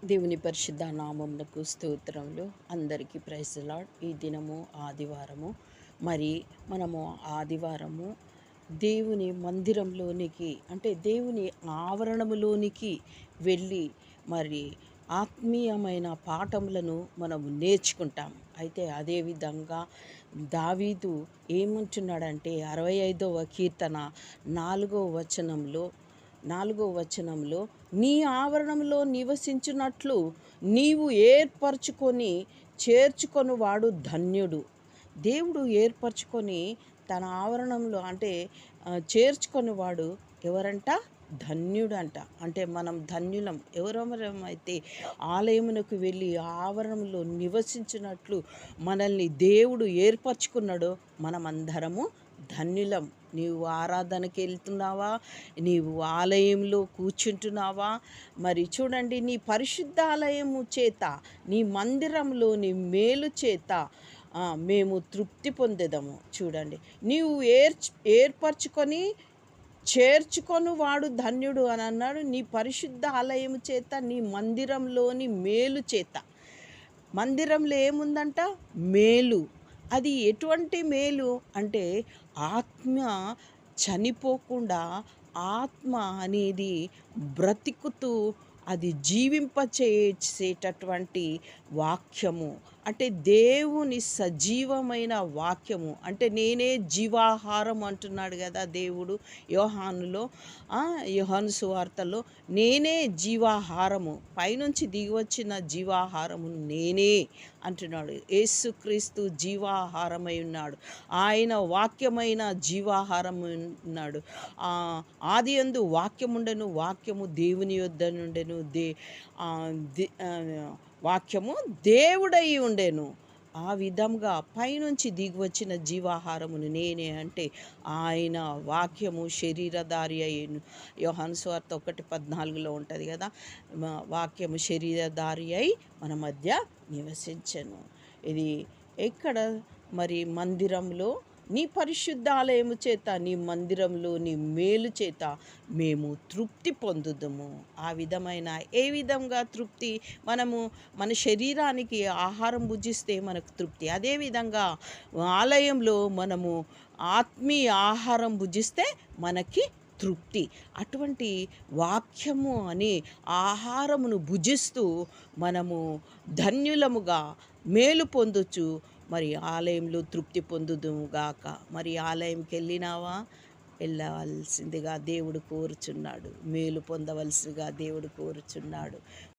దేవుని పరిశుద్ధ నామమునకు స్తోత్రములు. అందరికీ ప్రైజ్ ది లార్డ్. ఈ దినము ఆదివారము. మరి మనము ఆదివారము దేవుని మందిరంలోనికి అంటే దేవుని ఆవరణములోనికి వెళ్ళి మరి ఆత్మీయమైన పాఠములను మనము నేర్చుకుంటాం. అయితే అదేవిధంగా దావీదు ఏమంటున్నాడంటే 65వ కీర్తన 4వ వచనంలో నీ ఆవరణంలో నివసించున్నట్లు నీవు ఏర్పరచుకొని చేర్చుకొనువాడు ధన్యుడు. దేవుడు ఏర్పరచుకొని తన ఆవరణంలో అంటే చేర్చుకొనివాడు ఎవరంట? ధన్యుడంట. అంటే మనం ధన్యులం. ఎవరెవరమైతే ఆలయమునకు వెళ్ళి ఆవరణంలో నివసించినట్లు మనల్ని దేవుడు ఏర్పరచుకున్నాడో మనమందరము ధన్యులం. నీవు ఆరాధనకి వెళ్తున్నావా? నీవు ఆలయంలో కూర్చుంటున్నావా? మరి చూడండి, నీ పరిశుద్ధాలయము చేత నీ మందిరంలోని మేలు చేత మేము తృప్తి పొందేదము. చూడండి, నీవు ఏర్పరచుకొని చేర్చుకొని వాడు ధన్యుడు అని అన్నాడు. నీ పరిశుద్ధ ఆలయము చేత నీ మందిరంలోని మేలు చేత. మందిరంలో ఏముందంట? మేలు. అది ఎటువంటి మేలు అంటే ఆత్మ చనిపోకుండా ఆత్మ అనేది బ్రతికుతూ అది జీవింపచేసేటటువంటి వాక్యము. అంటే దేవుని సజీవమైన వాక్యము. అంటే నేనే జీవాహారం అంటున్నాడు కదా దేవుడు యోహాను సువార్తలో. నేనే జీవాహారము, పైనుంచి దిగివచ్చిన జీవాహారము నేనే అంటున్నాడు. యేసుక్రీస్తు జీవాహారమై ఉన్నాడు. ఆయన వాక్యమైన జీవాహారం ఉన్నాడు. ఆదియందు వాక్యముండెను, వాక్యము దేవుని యొద్ద నుండెను, వాక్యము దేవుడై ఉండెను. ఆ విధంగా పైనుంచి దిగివచ్చిన జీవాహారమును నేనే అంటే ఆయన వాక్యము శరీరధారి అయ్యను. యోహాను సువార్త 1:14 ఉంటుంది కదా, వాక్యము శరీరధారి అయి మన మధ్య నివసించెను. ఇది ఎక్కడ? మరి మందిరంలో నీ పరిశుద్ధాలయము చేత నీ మందిరంలో నీ మేలు చేత మేము తృప్తి పొందుదము. ఆ విధమైన ఏ విధంగా తృప్తి? మనము మన శరీరానికి ఆహారం భుజిస్తే మనకు తృప్తి. అదేవిధంగా ఆలయంలో మనము ఆత్మీయ ఆహారం భుజిస్తే మనకి తృప్తి. అటువంటి వాక్యము అనే ఆహారమును భుజిస్తూ మనము ధన్యులముగా మేలు పొందొచ్చు. మరి ఆలయంలో తృప్తి పొందుదుముగాక. మరి ఆలయంకి వెళ్ళినావా? వెళ్ళవలసిందిగా దేవుడు కోరుచున్నాడు. మేలు పొందవలసిగా దేవుడు కోరుచున్నాడు.